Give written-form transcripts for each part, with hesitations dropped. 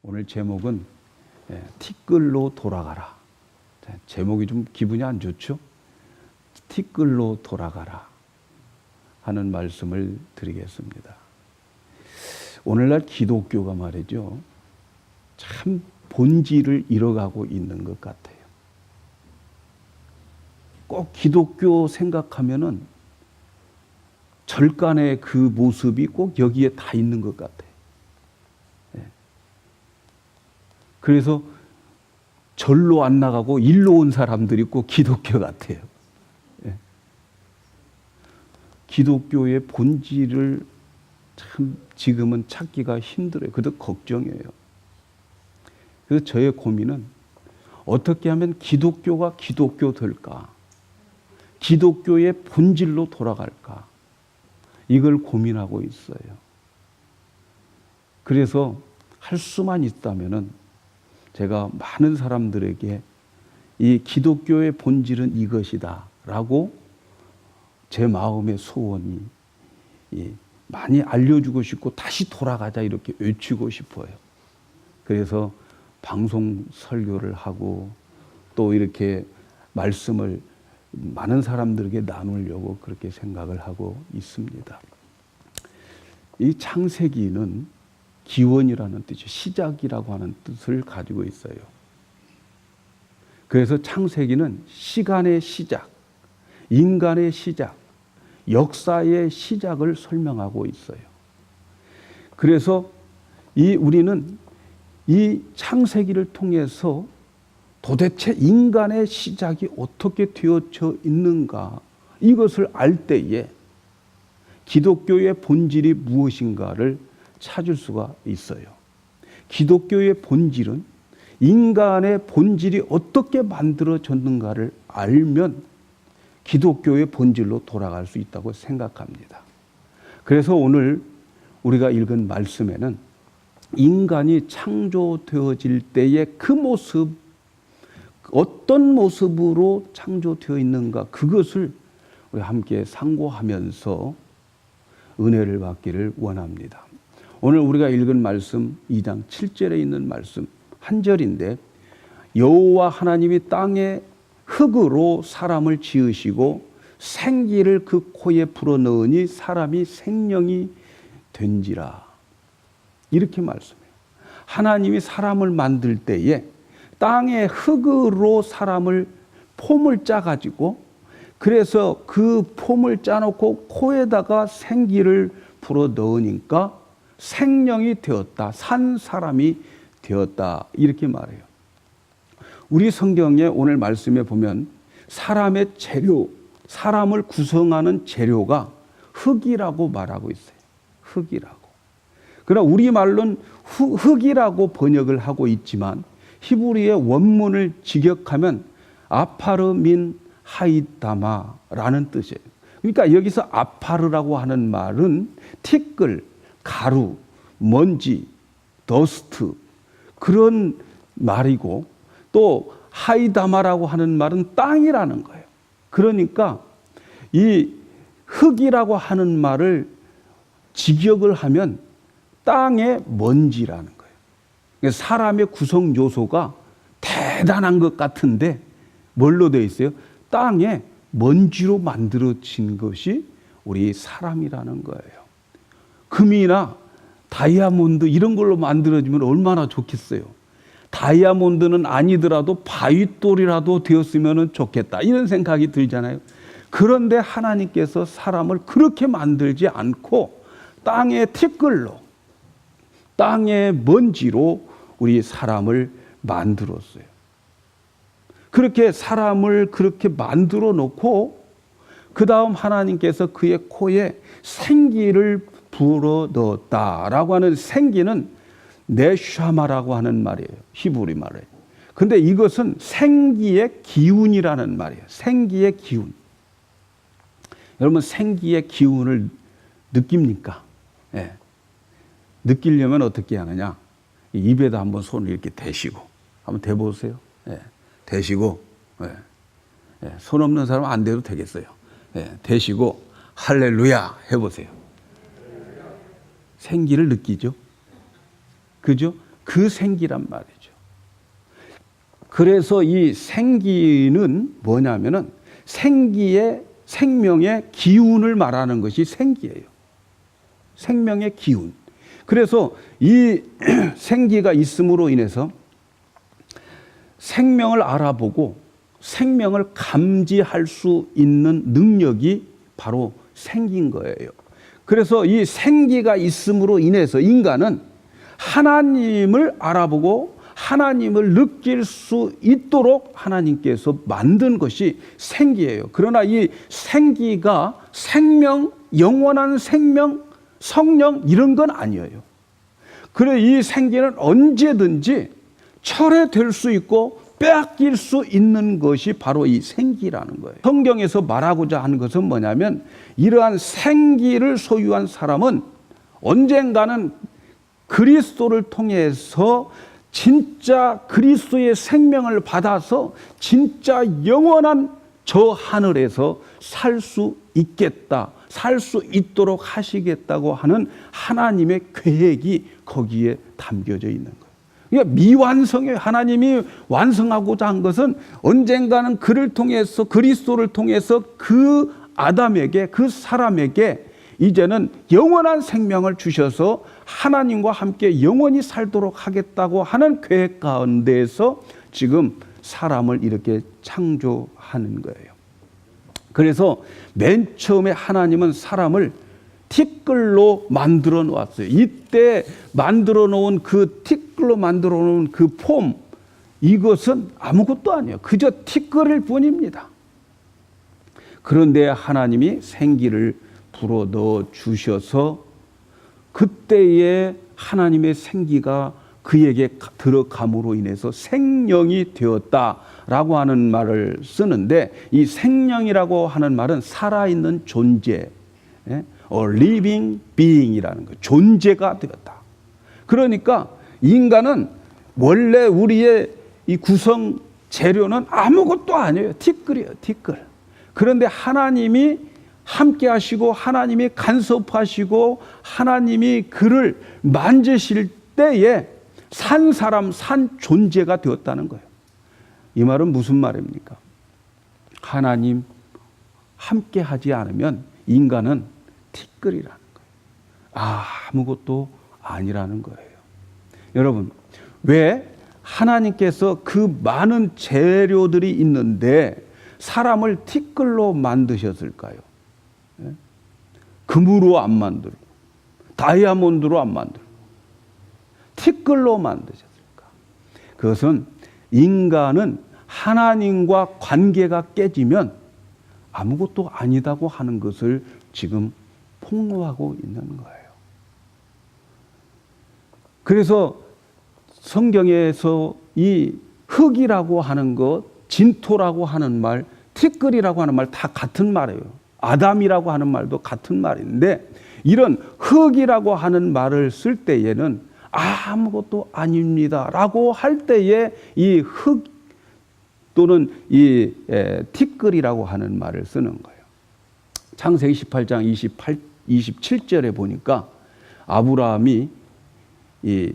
오늘 제목은 티끌로 돌아가라. 제목이 좀 기분이 안 좋죠? 티끌로 돌아가라 하는 말씀을 드리겠습니다. 오늘날 기독교가 말이죠, 참 본질을 잃어가고 있는 것 같아요. 꼭 기독교 생각하면은 절간의 그 모습이 꼭 여기에 다 있는 것 같아요. 그래서 절로 안 나가고 일로 온 사람들이 꼭 기독교 같아요. 기독교의 본질을 참 지금은 찾기가 힘들어요. 그래도 걱정이에요. 그래서 저의 고민은 어떻게 하면 기독교가 기독교 될까? 기독교의 본질로 돌아갈까? 이걸 고민하고 있어요. 그래서 할 수만 있다면은 제가 많은 사람들에게 이 기독교의 본질은 이것이다 라고 제 마음의 소원이 많이 알려주고 싶고 다시 돌아가자 이렇게 외치고 싶어요. 그래서 방송 설교를 하고 또 이렇게 말씀을 많은 사람들에게 나누려고 그렇게 생각을 하고 있습니다. 이 창세기는 기원이라는 뜻이죠. 시작이라고 하는 뜻을 가지고 있어요. 그래서 창세기는 시간의 시작, 인간의 시작, 역사의 시작을 설명하고 있어요. 그래서 우리는 이 창세기를 통해서 도대체 인간의 시작이 어떻게 되어져 있는가, 이것을 알 때에 기독교의 본질이 무엇인가를 찾을 수가 있어요. 기독교의 본질은 인간의 본질이 어떻게 만들어졌는가를 알면 기독교의 본질로 돌아갈 수 있다고 생각합니다. 그래서 오늘 우리가 읽은 말씀에는 인간이 창조되어질 때의 그 모습, 어떤 모습으로 창조되어 있는가, 그것을 우리 함께 상고하면서 은혜를 받기를 원합니다. 오늘 우리가 읽은 말씀 2장 7절에 있는 말씀 한 절인데, 여호와 하나님이 땅에 흙으로 사람을 지으시고 생기를 그 코에 불어넣으니 사람이 생명이 된지라, 이렇게 말씀해요. 하나님이 사람을 만들 때에 땅에 흙으로 사람을 폼을 짜가지고, 그래서 그 폼을 짜놓고 코에다가 생기를 불어넣으니까 생명이 되었다, 산 사람이 되었다, 이렇게 말해요. 우리 성경에 오늘 말씀에 보면 사람의 재료, 사람을 구성하는 재료가 흙이라고 말하고 있어요. 흙이라고. 그러나 우리말로는 흙이라고 번역을 하고 있지만 히브리의 원문을 직역하면 아파르민 하이다마라는 뜻이에요. 그러니까 여기서 아파르라고 하는 말은 티끌, 가루, 먼지, 더스트, 그런 말이고, 또 하이다마라고 하는 말은 땅이라는 거예요. 그러니까 이 흙이라고 하는 말을 직역을 하면 땅의 먼지라는 거예요. 사람의 구성 요소가 대단한 것 같은데 뭘로 되어 있어요? 땅에 먼지로 만들어진 것이 우리 사람이라는 거예요. 금이나 다이아몬드 이런 걸로 만들어지면 얼마나 좋겠어요. 다이아몬드는 아니더라도 바위돌이라도 되었으면 좋겠다, 이런 생각이 들잖아요. 그런데 하나님께서 사람을 그렇게 만들지 않고 땅의 티끌로, 땅의 먼지로 우리 사람을 만들었어요. 그렇게 사람을 그렇게 만들어 놓고 그 다음 하나님께서 그의 코에 생기를 불어 넣었다라고 하는, 생기는 네샤마라고 하는 말이에요. 히브리 말이에요. 근데 이것은 생기의 기운이라는 말이에요. 생기의 기운. 여러분, 생기의 기운을 느낍니까? 예. 느끼려면 어떻게 하느냐? 입에다 한번 손을 이렇게 대시고, 한번 대보세요. 예. 대시고, 예. 손 없는 사람은 안 대도 되겠어요. 예. 대시고 할렐루야 해보세요. 생기를 느끼죠? 그죠? 그 생기란 말이죠. 그래서 이 생기는 뭐냐면은 생명의 기운을 말하는 것이 생기예요. 생명의 기운. 그래서 이 생기가 있음으로 인해서 생명을 알아보고 생명을 감지할 수 있는 능력이 바로 생긴 거예요. 그래서 이 생기가 있음으로 인해서 인간은 하나님을 알아보고 하나님을 느낄 수 있도록 하나님께서 만든 것이 생기예요. 그러나 이 생기가 생명, 영원한 생명, 성령 이런 건 아니에요. 그래 이 생기는 언제든지 철회될 수 있고 빼앗길 수 있는 것이 바로 이 생기라는 거예요. 성경에서 말하고자 하는 것은 뭐냐면 이러한 생기를 소유한 사람은 언젠가는 그리스도를 통해서 진짜 그리스도의 생명을 받아서 진짜 영원한 저 하늘에서 살 수 있겠다, 살 수 있도록 하시겠다고 하는 하나님의 계획이 거기에 담겨져 있는 거예요. 그러니까 미완성의 하나님이 완성하고자 한 것은 언젠가는 그를 통해서 그리스도를 통해서 그 아담에게 그 사람에게 이제는 영원한 생명을 주셔서 하나님과 함께 영원히 살도록 하겠다고 하는 계획 가운데에서 지금 사람을 이렇게 창조하는 거예요. 그래서 맨 처음에 하나님은 사람을 티끌로 만들어 놓았어요. 이때 만들어 놓은 그 티끌로 만들어 놓은 그 폼, 이것은 아무것도 아니에요. 그저 티끌일 뿐입니다. 그런데 하나님이 생기를 불어 넣어 주셔서 그때에 하나님의 생기가 그에게 들어감으로 인해서 생명이 되었다라고 하는 말을 쓰는데, 이 생명이라고 하는 말은 살아있는 존재, living being이라는 거, 존재가 되었다. 그러니까 인간은 원래 우리의 이 구성 재료는 아무것도 아니에요. 티끌이에요, 티끌. 그런데 하나님이 함께 하시고 하나님이 간섭하시고 하나님이 그를 만지실 때에 산 사람, 산 존재가 되었다는 거예요. 이 말은 무슨 말입니까? 하나님 함께 하지 않으면 인간은 티끌이라는 거예요. 아무것도 아니라는 거예요. 여러분, 왜 하나님께서 그 많은 재료들이 있는데 사람을 티끌로 만드셨을까요? 금으로 안 만들고 다이아몬드로 안 만들고 티끌로 만드셨을까? 그것은 인간은 하나님과 관계가 깨지면 아무것도 아니다고 하는 것을 지금 폭로하고 있는 거예요. 그래서 성경에서 이 흙이라고 하는 것, 진토라고 하는 말, 티끌이라고 하는 말 다 같은 말이에요. 아담이라고 하는 말도 같은 말인데, 이런 흙이라고 하는 말을 쓸 때에는 아무것도 아닙니다 라고 할 때에 이 흙 또는 이 티끌이라고 하는 말을 쓰는 거예요. 창세기 18장 27절에 보니까 아브라함이 이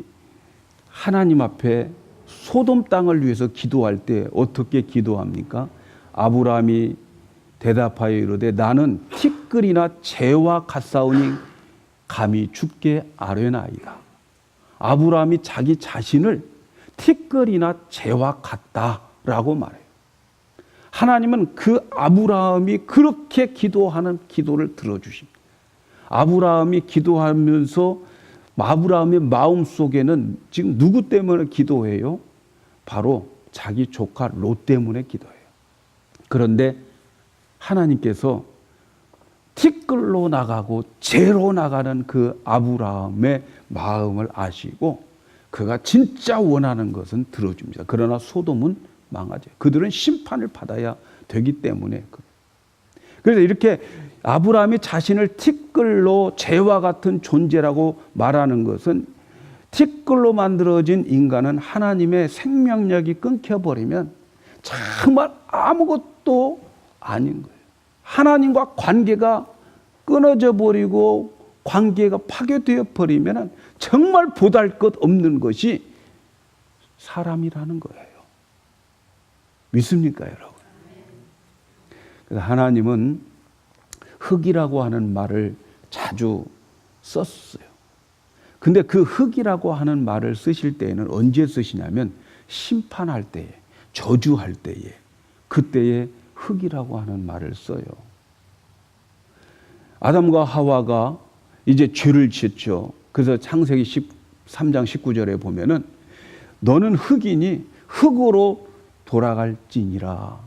하나님 앞에 소돔 땅을 위해서 기도할 때 어떻게 기도합니까? 아브라함이 대답하여 이르되 나는 티끌이나 재와 같사오니 감히 죽게 아뢰나이다. 아브라함이 자기 자신을 티끌이나 재와 같다라고 말해요. 하나님은 그 아브라함이 그렇게 기도하는 기도를 들어주십니다. 아브라함이 기도하면서 아브라함의 마음속에는 지금 누구 때문에 기도해요? 바로 자기 조카 롯 때문에 기도해요. 그런데 하나님께서 티끌로 나가고 재로 나가는 그 아브라함의 마음을 아시고 그가 진짜 원하는 것은 들어줍니다. 그러나 소돔은 망하죠. 그들은 심판을 받아야 되기 때문에. 그래서 이렇게 아브라함이 자신을 티끌로 재와 같은 존재라고 말하는 것은, 티끌로 만들어진 인간은 하나님의 생명력이 끊겨버리면 정말 아무것도 아닌 거예요. 하나님과 관계가 끊어져 버리고 관계가 파괴되어 버리면 정말 보잘것 없는 것이 사람이라는 거예요. 믿습니까, 여러분? 그래서 하나님은 흙이라고 하는 말을 자주 썼어요. 근데 그 흙이라고 하는 말을 쓰실 때에는 언제 쓰시냐면 심판할 때에, 저주할 때에, 그때에 흙이라고 하는 말을 써요. 아담과 하와가 이제 죄를 지었죠. 그래서 창세기 13장 19절에 보면은 너는 흙이니 흙으로 돌아갈지니라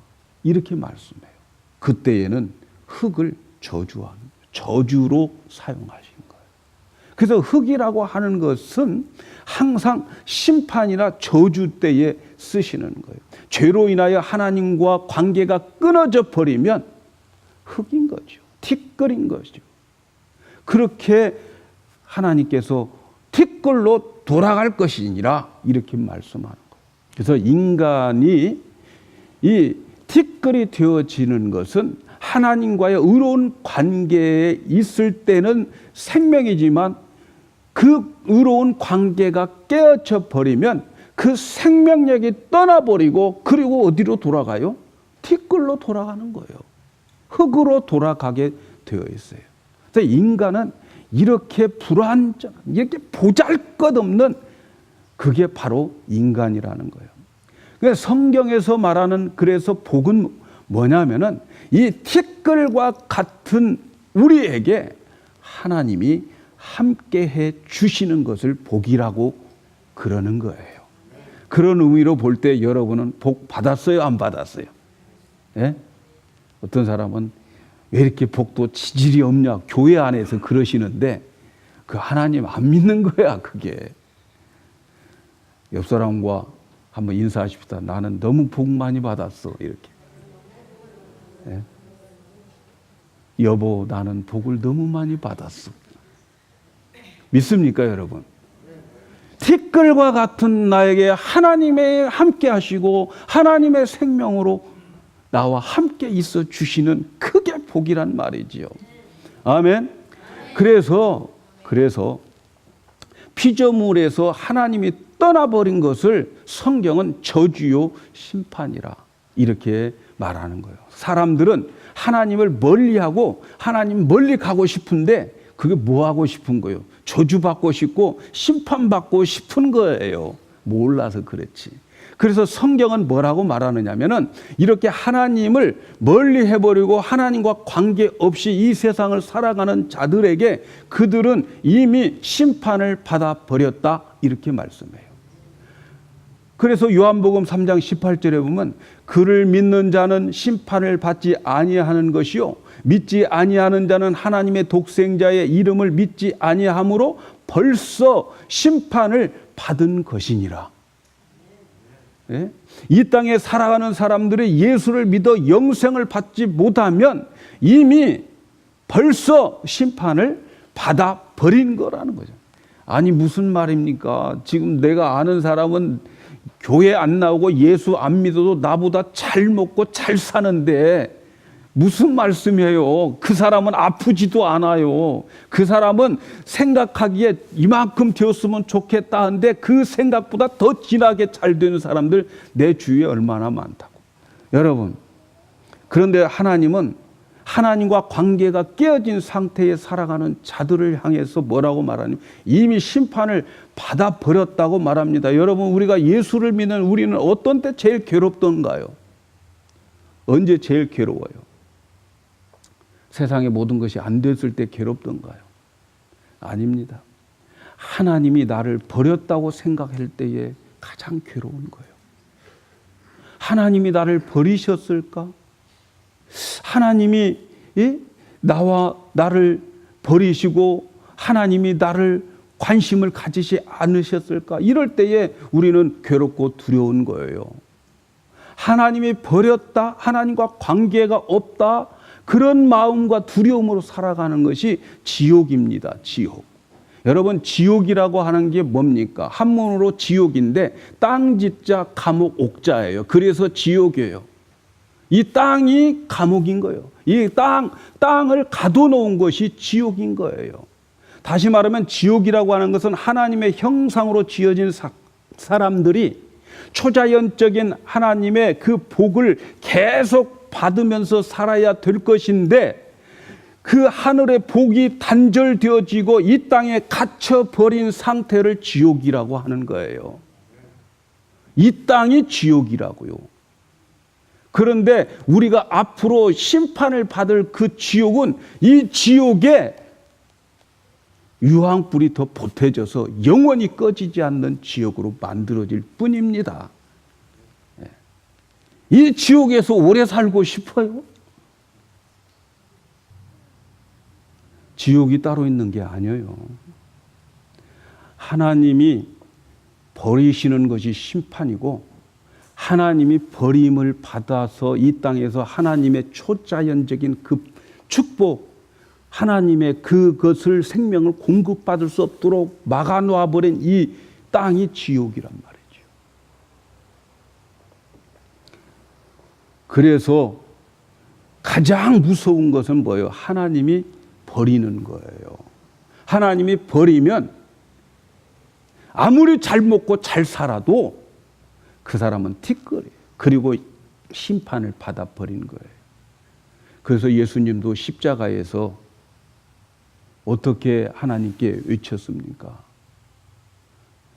이렇게 말씀해요. 그때에는 흙을 저주로 사용하신 거예요. 그래서 흙이라고 하는 것은 항상 심판이나 저주 때에 쓰시는 거예요. 죄로 인하여 하나님과 관계가 끊어져 버리면 흙인 거죠. 티끌인 거죠. 그렇게 하나님께서 티끌로 돌아갈 것이니라 이렇게 말씀하는 거예요. 그래서 인간이 이 티끌이 되어지는 것은 하나님과의 의로운 관계에 있을 때는 생명이지만 그 의로운 관계가 깨어져 버리면 그 생명력이 떠나버리고 그리고 어디로 돌아가요? 티끌로 돌아가는 거예요. 흙으로 돌아가게 되어 있어요. 그래서 인간은 이렇게 불완전한, 이렇게 보잘것없는 그게 바로 인간이라는 거예요. 그래서 성경에서 말하는 그래서 복은 뭐냐면은 이 티끌과 같은 우리에게 하나님이 함께해 주시는 것을 복이라고 그러는 거예요. 그런 의미로 볼 때 여러분은 복 받았어요? 안 받았어요? 예? 어떤 사람은 왜 이렇게 복도 지질이 없냐 교회 안에서 그러시는데 그 하나님 안 믿는 거야 그게. 옆 사람과 한번 인사하십시다. 나는 너무 복 많이 받았어 이렇게. 예? 여보 나는 복을 너무 많이 받았어. 믿습니까 여러분? 티끌과 같은 나에게 하나님의 함께 하시고 하나님의 생명으로 나와 함께 있어 주시는 그게 복이란 말이지요. 아멘. 그래서 피조물에서 하나님이 떠나버린 것을 성경은 저주요 심판이라 이렇게 말하는 거예요. 사람들은 하나님을 멀리하고 하나님 멀리 가고 싶은데 그게 뭐 하고 싶은 거예요? 저주받고 싶고 심판받고 싶은 거예요. 몰라서 그렇지. 그래서 성경은 뭐라고 말하느냐면은 이렇게 하나님을 멀리 해버리고 하나님과 관계없이 이 세상을 살아가는 자들에게 그들은 이미 심판을 받아버렸다 이렇게 말씀해요. 그래서 요한복음 3장 18절에 보면 그를 믿는 자는 심판을 받지 아니하는 것이요 믿지 아니하는 자는 하나님의 독생자의 이름을 믿지 아니하므로 벌써 심판을 받은 것이니라. 예? 이 땅에 살아가는 사람들이 예수를 믿어 영생을 받지 못하면 이미 벌써 심판을 받아버린 거라는 거죠. 아니 무슨 말입니까? 지금 내가 아는 사람은 교회 안 나오고 예수 안 믿어도 나보다 잘 먹고 잘 사는데 무슨 말씀이에요? 그 사람은 아프지도 않아요. 그 사람은 생각하기에 이만큼 되었으면 좋겠다 하는데 그 생각보다 더 진하게 잘 되는 사람들 내 주위에 얼마나 많다고. 여러분, 그런데 하나님은 하나님과 관계가 깨어진 상태에 살아가는 자들을 향해서 뭐라고 말하냐면 이미 심판을 받아버렸다고 말합니다. 여러분, 우리가 예수를 믿는 우리는 어떤 때 제일 괴롭던가요? 언제 제일 괴로워요? 세상의 모든 것이 안 됐을 때 괴롭던가요? 아닙니다. 하나님이 나를 버렸다고 생각할 때에 가장 괴로운 거예요. 하나님이 나를 버리셨을까? 하나님이 나를 버리시고 하나님이 나를 관심을 가지지 않으셨을까? 이럴 때에 우리는 괴롭고 두려운 거예요. 하나님이 버렸다, 하나님과 관계가 없다, 그런 마음과 두려움으로 살아가는 것이 지옥입니다. 지옥. 여러분, 지옥이라고 하는 게 뭡니까? 한문으로 지옥인데 땅짓자 감옥 옥자예요. 그래서 지옥이에요. 이 땅이 감옥인 거예요. 이 땅을 가둬놓은 것이 지옥인 거예요. 다시 말하면 지옥이라고 하는 것은 하나님의 형상으로 지어진 사람들이 초자연적인 하나님의 그 복을 계속 받으면서 살아야 될 것인데 그 하늘의 복이 단절되어지고 이 땅에 갇혀버린 상태를 지옥이라고 하는 거예요. 이 땅이 지옥이라고요. 그런데 우리가 앞으로 심판을 받을 그 지옥은 이 지옥에 유황불이 더 보태져서 영원히 꺼지지 않는 지옥으로 만들어질 뿐입니다. 이 지옥에서 오래 살고 싶어요? 지옥이 따로 있는 게 아니에요. 하나님이 버리시는 것이 심판이고 하나님이 버림을 받아서 이 땅에서 하나님의 초자연적인 그 축복, 하나님의 그것을 생명을 공급받을 수 없도록 막아놓아버린 이 땅이 지옥이란 말이죠. 그래서 가장 무서운 것은 뭐예요? 하나님이 버리는 거예요. 하나님이 버리면 아무리 잘 먹고 잘 살아도 그 사람은 티끌이에요. 그리고 심판을 받아버린 거예요. 그래서 예수님도 십자가에서 어떻게 하나님께 외쳤습니까?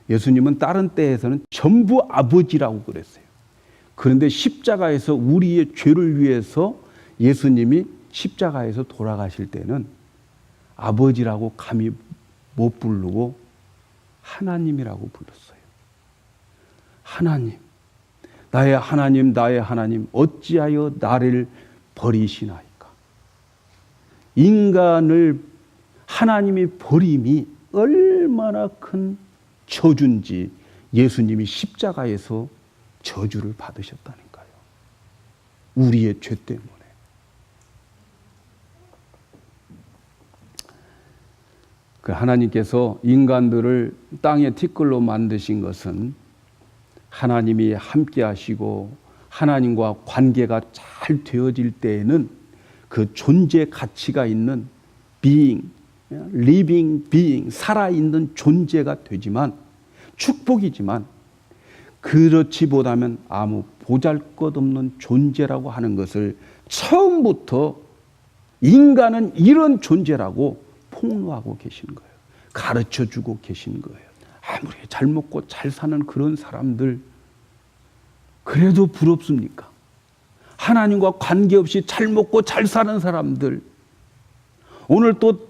예수님은 다른 때에서는 전부 아버지라고 그랬어요. 그런데 십자가에서 우리의 죄를 위해서 예수님이 십자가에서 돌아가실 때는 아버지라고 감히 못 부르고 하나님이라고 불렀어요. 하나님, 나의 하나님, 나의 하나님, 어찌하여 나를 버리시나이까? 인간을 하나님이 버림이 얼마나 큰 저주인지 예수님이 십자가에서 저주를 받으셨다니까요. 우리의 죄 때문에. 그 하나님께서 인간들을 땅의 티끌로 만드신 것은 하나님이 함께 하시고 하나님과 관계가 잘 되어질 때에는 그 존재 가치가 있는 being, living being, 살아있는 존재가 되지만 축복이지만 그렇지 못하면 아무 보잘것없는 존재라고 하는 것을 처음부터 인간은 이런 존재라고 폭로하고 계신 거예요. 가르쳐주고 계신 거예요. 아무리 잘 먹고 잘 사는 그런 사람들 그래도 부럽습니까? 하나님과 관계없이 잘 먹고 잘 사는 사람들 오늘 또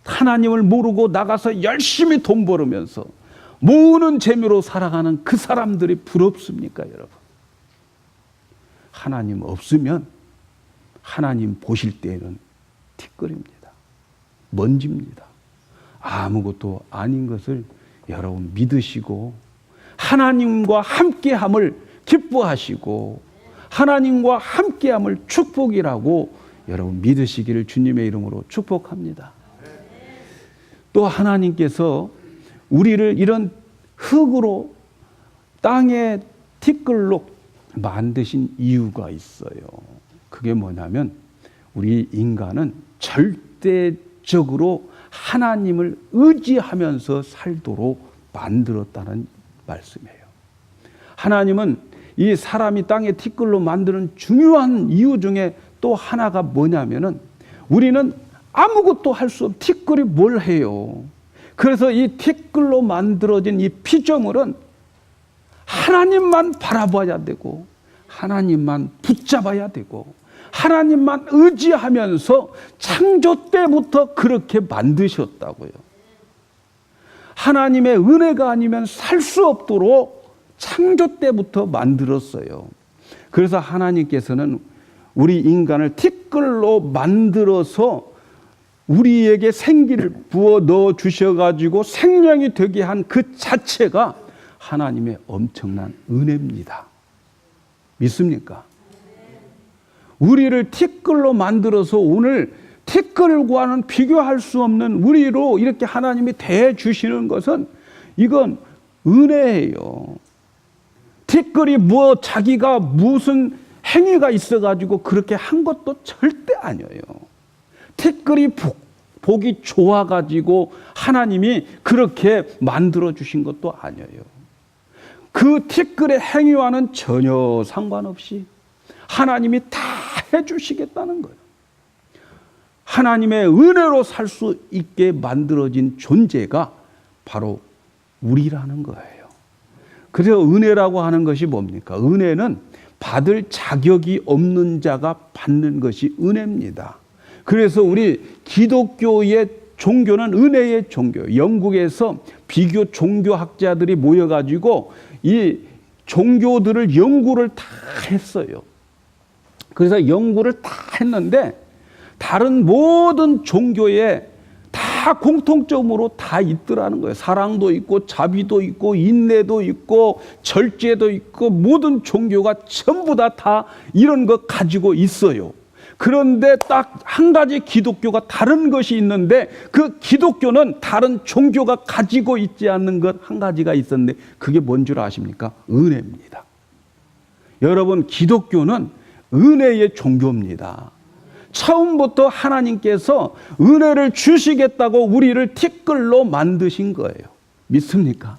하나님을 모르고 나가서 열심히 돈 벌으면서 모으는 재미로 살아가는 그 사람들이 부럽습니까, 여러분? 하나님 없으면 하나님 보실 때에는 티끌입니다. 먼지입니다. 아무것도 아닌 것을 여러분 믿으시고 하나님과 함께함을 기뻐하시고 하나님과 함께함을 축복이라고 여러분 믿으시기를 주님의 이름으로 축복합니다. 또 하나님께서 우리를 이런 흙으로 땅의 티끌로 만드신 이유가 있어요. 그게 뭐냐면 우리 인간은 절대적으로 하나님을 의지하면서 살도록 만들었다는 말씀이에요. 하나님은 이 사람이 땅의 티끌로 만드는 중요한 이유 중에 또 하나가 뭐냐면은 우리는 아무것도 할 수 없는 티끌이 뭘 해요. 그래서 이 티끌로 만들어진 이 피조물은 하나님만 바라봐야 되고 하나님만 붙잡아야 되고 하나님만 의지하면서 창조 때부터 그렇게 만드셨다고요. 하나님의 은혜가 아니면 살 수 없도록 창조 때부터 만들었어요. 그래서 하나님께서는 우리 인간을 티끌로 만들어서 우리에게 생기를 부어 넣어 주셔가지고 생명이 되게 한 그 자체가 하나님의 엄청난 은혜입니다. 믿습니까? 우리를 티끌로 만들어서 오늘 티끌과는 비교할 수 없는 우리로 이렇게 하나님이 대해주시는 것은 이건 은혜예요. 티끌이 자기가 무슨 행위가 있어가지고 그렇게 한 것도 절대 아니에요. 티끌이 복이 좋아가지고 하나님이 그렇게 만들어주신 것도 아니에요. 그 티끌의 행위와는 전혀 상관없이 하나님이 다 해주시겠다는 거예요. 하나님의 은혜로 살 수 있게 만들어진 존재가 바로 우리라는 거예요. 그래서 은혜라고 하는 것이 뭡니까? 은혜는 받을 자격이 없는 자가 받는 것이 은혜입니다. 그래서 우리 기독교의 종교는 은혜의 종교. 영국에서 비교 종교학자들이 모여가지고 이 종교들을 연구를 다 했어요. 그래서 연구를 다 했는데 다른 모든 종교에 다 공통점으로 다 있더라는 거예요. 사랑도 있고 자비도 있고 인내도 있고 절제도 있고 모든 종교가 전부 다 이런 것 가지고 있어요. 그런데 딱 한 가지 기독교가 다른 것이 있는데 그 기독교는 다른 종교가 가지고 있지 않는 것 한 가지가 있었는데 그게 뭔 줄 아십니까? 은혜입니다. 여러분, 기독교는 은혜의 종교입니다. 처음부터 하나님께서 은혜를 주시겠다고 우리를 티끌로 만드신 거예요. 믿습니까?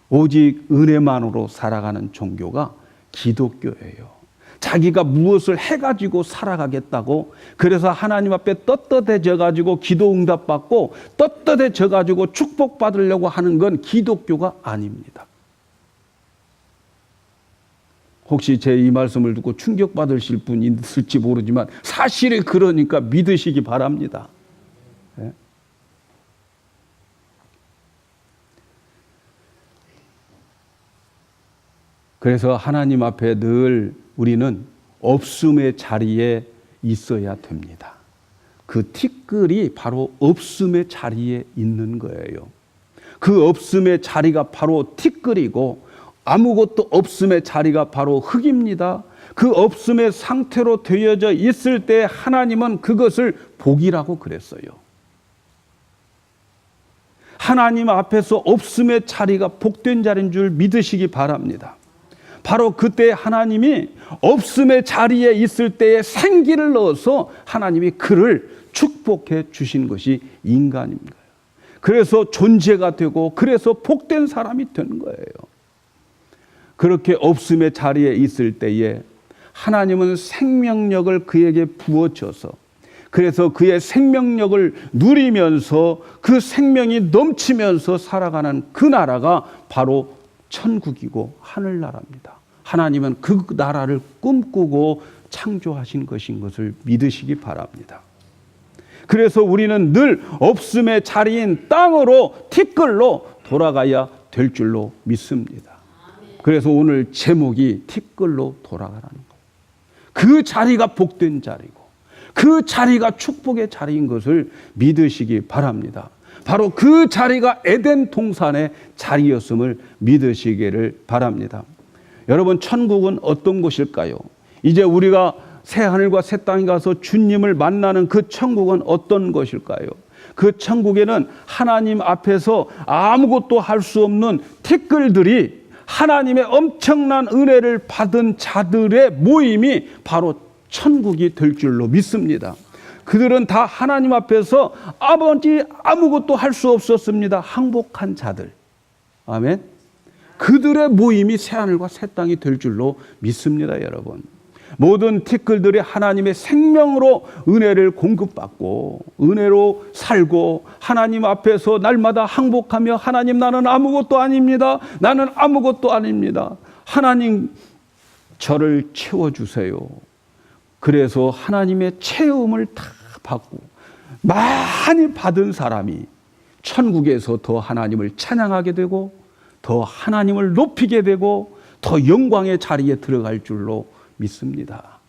오직 은혜만으로 살아가는 종교가 기독교예요. 자기가 무엇을 해가지고 살아가겠다고, 그래서 하나님 앞에 떳떳해져 가지고 기도 응답받고 떳떳해져 가지고 축복받으려고 하는 건 기독교가 아닙니다. 혹시 제 이 말씀을 듣고 충격받으실 분이 있을지 모르지만 사실이 그러니까 믿으시기 바랍니다. 네? 그래서 하나님 앞에 늘 우리는 없음의 자리에 있어야 됩니다. 그 티끌이 바로 없음의 자리에 있는 거예요. 그 없음의 자리가 바로 티끌이고 아무것도 없음의 자리가 바로 흙입니다. 그 없음의 상태로 되어져 있을 때 하나님은 그것을 복이라고 그랬어요. 하나님 앞에서 없음의 자리가 복된 자리인 줄 믿으시기 바랍니다. 바로 그때 하나님이 없음의 자리에 있을 때에 생기를 넣어서 하나님이 그를 축복해 주신 것이 인간입니다. 그래서 존재가 되고 그래서 복된 사람이 되는 거예요. 그렇게 없음의 자리에 있을 때에 하나님은 생명력을 그에게 부어줘서 그래서 그의 생명력을 누리면서 그 생명이 넘치면서 살아가는 그 나라가 바로 천국이고 하늘나라입니다. 하나님은 그 나라를 꿈꾸고 창조하신 것인 것을 믿으시기 바랍니다. 그래서 우리는 늘 없음의 자리인 땅으로 티끌로 돌아가야 될 줄로 믿습니다. 그래서 오늘 제목이 티끌로 돌아가라는 거예요. 그 자리가 복된 자리고 그 자리가 축복의 자리인 것을 믿으시기 바랍니다. 바로 그 자리가 에덴 동산의 자리였음을 믿으시기를 바랍니다. 여러분, 천국은 어떤 곳일까요? 이제 우리가 새 하늘과 새 땅에 가서 주님을 만나는 그 천국은 어떤 것일까요? 그 천국에는 하나님 앞에서 아무것도 할 수 없는 티끌들이 하나님의 엄청난 은혜를 받은 자들의 모임이 바로 천국이 될 줄로 믿습니다. 그들은 다 하나님 앞에서 아버지 아무것도 할 수 없었습니다. 항복한 자들. 아멘. 그들의 모임이 새하늘과 새 땅이 될 줄로 믿습니다, 여러분. 모든 티끌들이 하나님의 생명으로 은혜를 공급받고 은혜로 살고 하나님 앞에서 날마다 항복하며 하나님, 나는 아무것도 아닙니다. 나는 아무것도 아닙니다. 하나님, 저를 채워주세요. 그래서 하나님의 체험을 다 받고 많이 받은 사람이 천국에서 더 하나님을 찬양하게 되고 더 하나님을 높이게 되고 더 영광의 자리에 들어갈 줄로 믿습니다.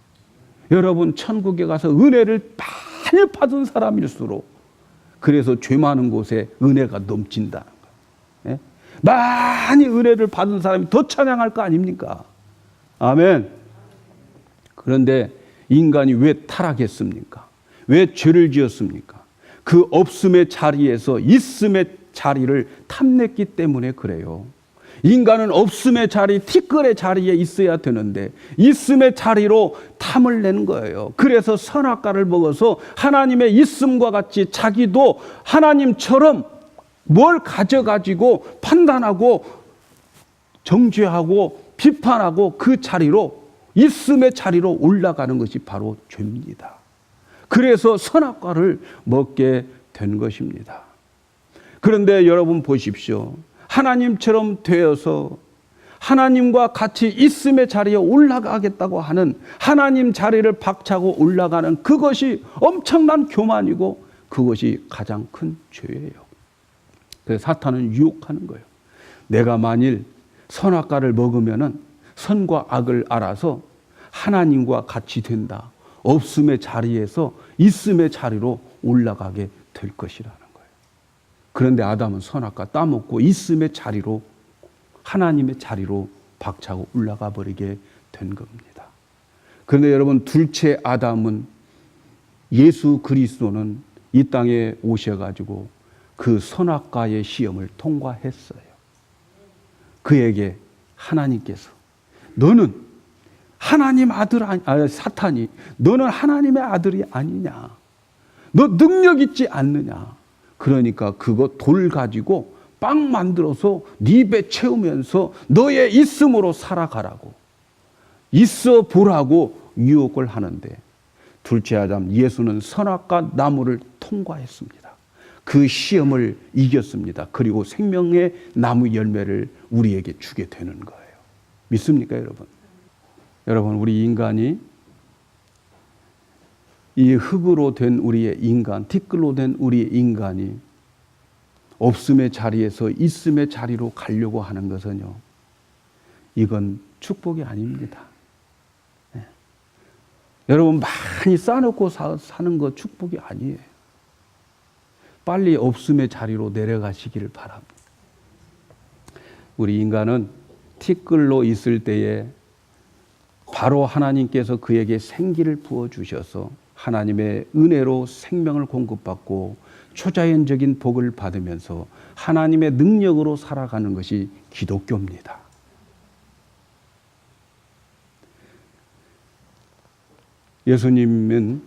여러분, 천국에 가서 은혜를 많이 받은 사람일수록 그래서 죄 많은 곳에 은혜가 넘친다는 거예요. 많이 은혜를 받은 사람이 더 찬양할 거 아닙니까? 아멘. 그런데 인간이 왜 타락했습니까? 왜 죄를 지었습니까? 그 없음의 자리에서 있음의 자리를 탐냈기 때문에 그래요. 인간은 없음의 자리, 티끌의 자리에 있어야 되는데 있음의 자리로 탐을 낸 거예요. 그래서 선악과를 먹어서 하나님의 있음과 같이 자기도 하나님처럼 뭘 가져가지고 판단하고 정죄하고 비판하고 그 자리로, 있음의 자리로 올라가는 것이 바로 죄입니다. 그래서 선악과를 먹게 된 것입니다. 그런데 여러분 보십시오. 하나님처럼 되어서 하나님과 같이 있음의 자리에 올라가겠다고 하는, 하나님 자리를 박차고 올라가는 그것이 엄청난 교만이고 그것이 가장 큰 죄예요. 그래서 사탄은 유혹하는 거예요. 내가 만일 선악과를 먹으면은 선과 악을 알아서 하나님과 같이 된다. 없음의 자리에서 있음의 자리로 올라가게 될 것이라는 거예요. 그런데 아담은 선악과 따먹고 있음의 자리로, 하나님의 자리로 박차고 올라가 버리게 된 겁니다. 그런데 여러분, 둘째 아담은, 예수 그리스도는 이 땅에 오셔가지고 그 선악과의 시험을 통과했어요. 그에게 하나님께서, 너는 하나님 아들 사탄이 너는 하나님의 아들이 아니냐, 너 능력 있지 않느냐. 그러니까 그거 돌 가지고 빵 만들어서 네 배 채우면서 너의 있음으로 살아가라고, 있어 보라고 유혹을 하는데, 둘째 아담 예수는 선악과 나무를 통과했습니다. 그 시험을 이겼습니다. 그리고 생명의 나무 열매를 우리에게 주게 되는 거예요. 믿습니까, 여러분? 여러분, 우리 인간이, 이 흙으로 된 우리의 인간, 티끌로 된 우리의 인간이 없음의 자리에서 있음의 자리로 가려고 하는 것은요, 이건 축복이 아닙니다. 네. 여러분, 많이 쌓아놓고 사는 거 축복이 아니에요. 빨리 없음의 자리로 내려가시기를 바랍니다. 우리 인간은 티끌로 있을 때에 바로 하나님께서 그에게 생기를 부어주셔서 하나님의 은혜로 생명을 공급받고 초자연적인 복을 받으면서 하나님의 능력으로 살아가는 것이 기독교입니다. 예수님은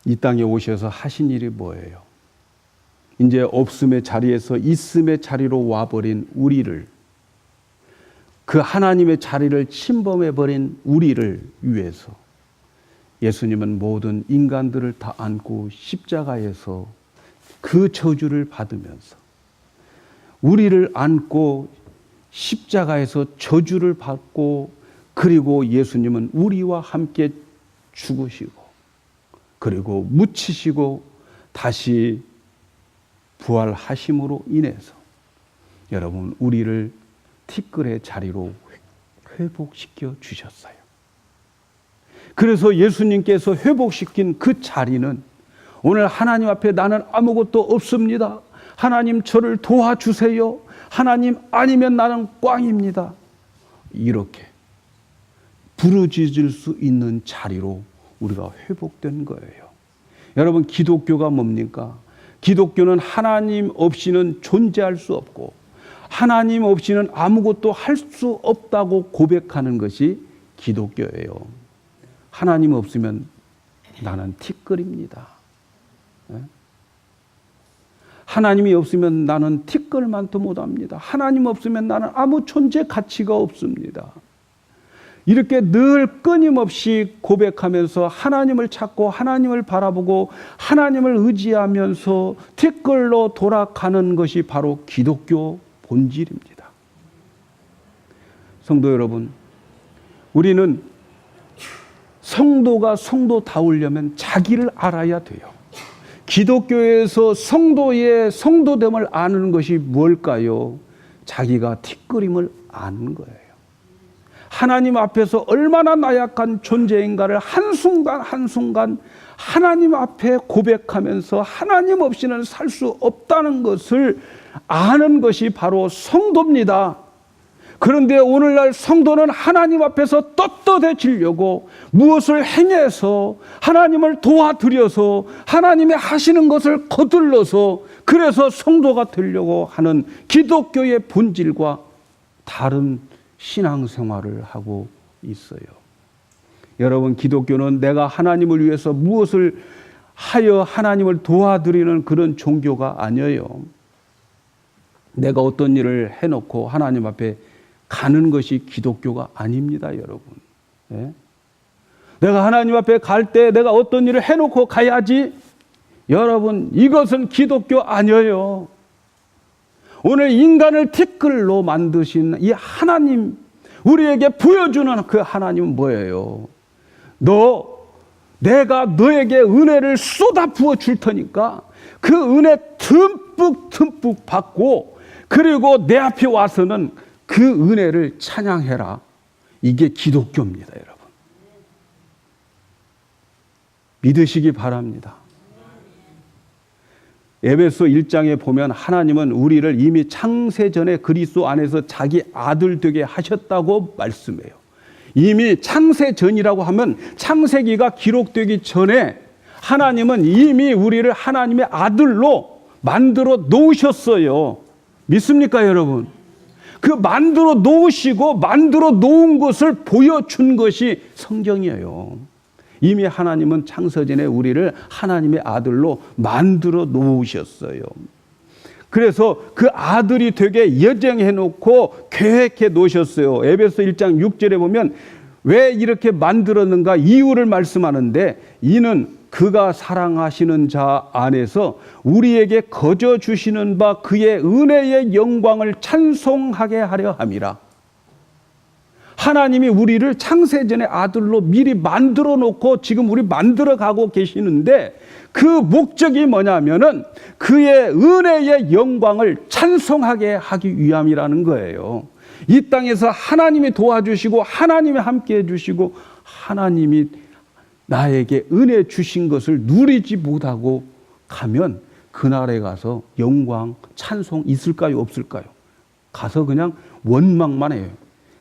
이 땅에 오셔서 하신 일이 뭐예요? 이제 없음의 자리에서 있음의 자리로 와버린 우리를, 그 하나님의 자리를 침범해버린 우리를 위해서 예수님은 모든 인간들을 다 안고 십자가에서 그 저주를 받으면서, 우리를 안고 십자가에서 저주를 받고, 그리고 예수님은 우리와 함께 죽으시고 그리고 묻히시고 다시 부활하심으로 인해서 여러분, 우리를 티끌의 자리로 회복시켜 주셨어요. 그래서 예수님께서 회복시킨 그 자리는 오늘 하나님 앞에 나는 아무것도 없습니다, 하나님 저를 도와주세요, 하나님 아니면 나는 꽝입니다, 이렇게 부르짖을 수 있는 자리로 우리가 회복된 거예요. 여러분, 기독교가 뭡니까? 기독교는 하나님 없이는 존재할 수 없고 하나님 없이는 아무것도 할 수 없다고 고백하는 것이 기독교예요. 하나님 없으면 나는 티끌입니다. 하나님이 없으면 나는 티끌만도 못합니다. 하나님 없으면 나는 아무 존재 가치가 없습니다. 이렇게 늘 끊임없이 고백하면서 하나님을 찾고 하나님을 바라보고 하나님을 의지하면서 티끌로 돌아가는 것이 바로 기독교 본질입니다. 성도 여러분, 우리는 성도가 성도다우려면 자기를 알아야 돼요. 기독교에서 성도의 성도됨을 아는 것이 뭘까요? 자기가 티끌임을 아는 거예요. 하나님 앞에서 얼마나 나약한 존재인가를 한순간 한순간 하나님 앞에 고백하면서 하나님 없이는 살 수 없다는 것을 아는 것이 바로 성도입니다. 그런데 오늘날 성도는 하나님 앞에서 떳떳해지려고 무엇을 행해서 하나님을 도와드려서 하나님이 하시는 것을 거들러서 그래서 성도가 되려고 하는 기독교의 본질과 다른 신앙생활을 하고 있어요. 여러분, 기독교는 내가 하나님을 위해서 무엇을 하여 하나님을 도와드리는 그런 종교가 아니에요. 내가 어떤 일을 해놓고 하나님 앞에 가는 것이 기독교가 아닙니다, 여러분. 예? 내가 하나님 앞에 갈 때 내가 어떤 일을 해놓고 가야지. 여러분, 이것은 기독교 아니에요. 오늘 인간을 티끌로 만드신 이 하나님, 우리에게 보여주는 그 하나님은 뭐예요? 내가 너에게 은혜를 쏟아 부어 줄 테니까 그 은혜 듬뿍 받고, 그리고 내 앞에 와서는 그 은혜를 찬양해라. 이게 기독교입니다, 여러분. 믿으시기 바랍니다. 에베소 1장에 보면 하나님은 우리를 이미 창세전에 그리스도 안에서 자기 아들 되게 하셨다고 말씀해요. 이미 창세전이라고 하면 창세기가 기록되기 전에 하나님은 이미 우리를 하나님의 아들로 만들어 놓으셨어요. 믿습니까, 여러분? 그 만들어 놓으시고 만들어 놓은 것을 보여준 것이 성경이에요. 이미 하나님은 창세전에 우리를 하나님의 아들로 만들어 놓으셨어요. 그래서 그 아들이 되게 예정해 놓고 계획해 놓으셨어요. 에베소 1장 6절에 보면 왜 이렇게 만들었는가 이유를 말씀하는데, 이는 그가 사랑하시는 자 안에서 우리에게 거저 주시는 바 그의 은혜의 영광을 찬송하게 하려 함이라. 하나님이 우리를 창세전에 아들로 미리 만들어 놓고 지금 우리 만들어 가고 계시는데, 그 목적이 뭐냐면은 그의 은혜의 영광을 찬송하게 하기 위함이라는 거예요. 이 땅에서 하나님이 도와주시고 하나님이 함께 해주시고 하나님이 나에게 은혜 주신 것을 누리지 못하고 가면 그날에 가서 영광, 찬송 있을까요, 없을까요? 가서 그냥 원망만 해요.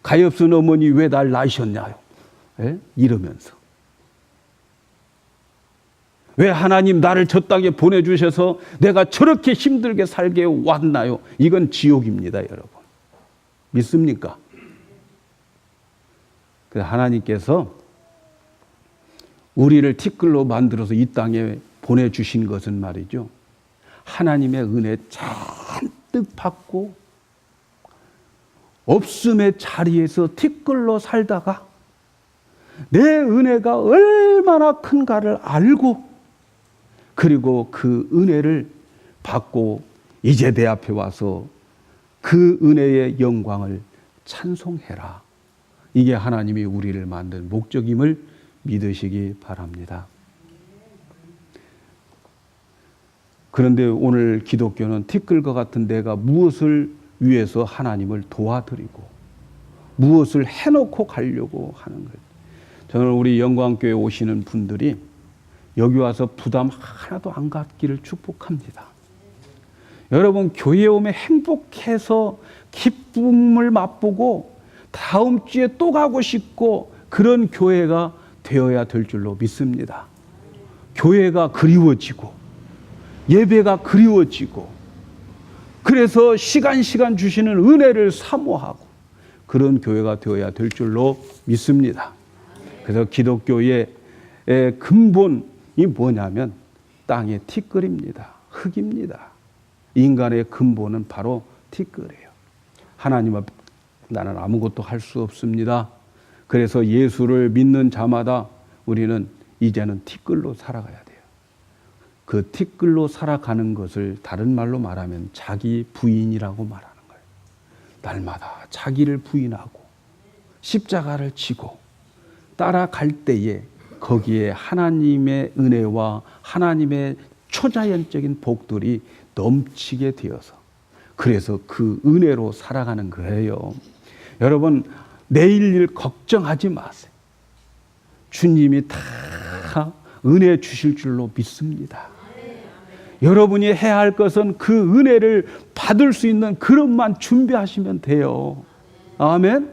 가엾은 어머니 왜 날 낳으셨냐요? 예? 이러면서. 왜 하나님 나를 저 땅에 보내주셔서 내가 저렇게 힘들게 살게 왔나요? 이건 지옥입니다, 여러분. 믿습니까? 그래서 하나님께서 우리를 티끌로 만들어서 이 땅에 보내주신 것은 말이죠, 하나님의 은혜 잔뜩 받고 없음의 자리에서 티끌로 살다가 내 은혜가 얼마나 큰가를 알고, 그리고 그 은혜를 받고 이제 내 앞에 와서 그 은혜의 영광을 찬송해라. 이게 하나님이 우리를 만든 목적임을 믿으시기 바랍니다. 그런데 오늘 기독교는 티끌과 같은 내가 무엇을 위해서 하나님을 도와드리고 무엇을 해놓고 가려고 하는 거예요. 저는 우리 영광교회 오시는 분들이 여기 와서 부담 하나도 안 갖기를 축복합니다. 여러분, 교회에 오면 행복해서 기쁨을 맛보고 다음 주에 또 가고 싶고 그런 교회가 되어야 될 줄로 믿습니다. 교회가 그리워지고 예배가 그리워지고, 그래서 시간 주시는 은혜를 사모하고 그런 교회가 되어야 될 줄로 믿습니다. 그래서 기독교의 근본이 뭐냐면 땅의 티끌입니다. 흙입니다. 인간의 근본은 바로 티끌이에요. 하나님 앞 나는 아무것도 할 수 없습니다. 그래서 예수를 믿는 자마다 우리는 이제는 티끌로 살아가야 돼요. 그 티끌로 살아가는 것을 다른 말로 말하면 자기 부인이라고 말하는 거예요. 날마다 자기를 부인하고 십자가를 지고 따라갈 때에 거기에 하나님의 은혜와 하나님의 초자연적인 복들이 넘치게 되어서, 그래서 그 은혜로 살아가는 거예요. 여러분, 내일 일 걱정하지 마세요. 주님이 다 은혜 주실 줄로 믿습니다. 여러분이 해야 할 것은 그 은혜를 받을 수 있는 그릇만 준비하시면 돼요. 아멘.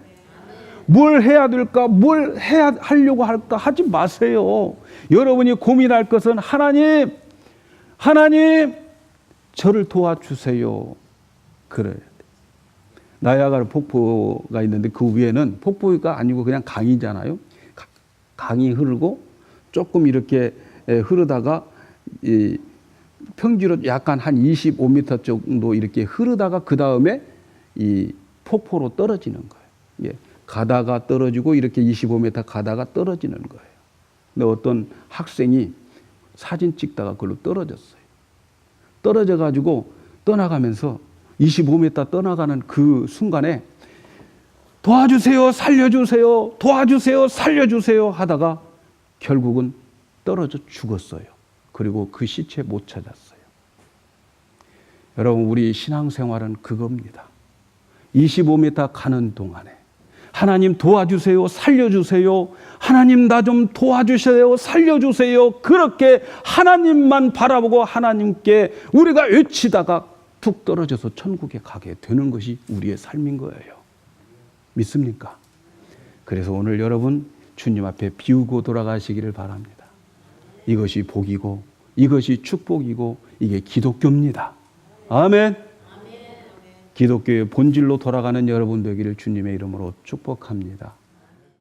뭘 해야 될까, 뭘 하려고 할까 하지 마세요. 여러분이 고민할 것은 하나님 저를 도와주세요. 그래요. 나야가라 폭포가 있는데 그 위에는 폭포가 아니고 그냥 강이잖아요. 강이 흐르고 조금 이렇게 흐르다가 평지로 약간 한 25m 정도 이렇게 흐르다가 그 다음에 이 폭포로 떨어지는 거예요. 예. 가다가 떨어지고 이렇게 25m 가다가 떨어지는 거예요. 근데 어떤 학생이 사진 찍다가 그걸로 떨어졌어요. 떨어져 가지고 떠나가면서 25m 떠나가는 그 순간에 도와주세요, 살려주세요, 도와주세요, 살려주세요 하다가 결국은 떨어져 죽었어요. 그리고 그 시체 못 찾았어요. 여러분, 우리 신앙생활은 그겁니다. 25m 가는 동안에 하나님 도와주세요, 살려주세요, 하나님 나 좀 도와주세요, 살려주세요, 그렇게 하나님만 바라보고 하나님께 우리가 외치다가 툭 떨어져서 천국에 가게 되는 것이 우리의 삶인 거예요. 믿습니까? 그래서 오늘 여러분 주님 앞에 비우고 돌아가시기를 바랍니다. 이것이 복이고 이것이 축복이고 이게 기독교입니다. 아멘. 기독교의 본질로 돌아가는 여러분 되기를 주님의 이름으로 축복합니다.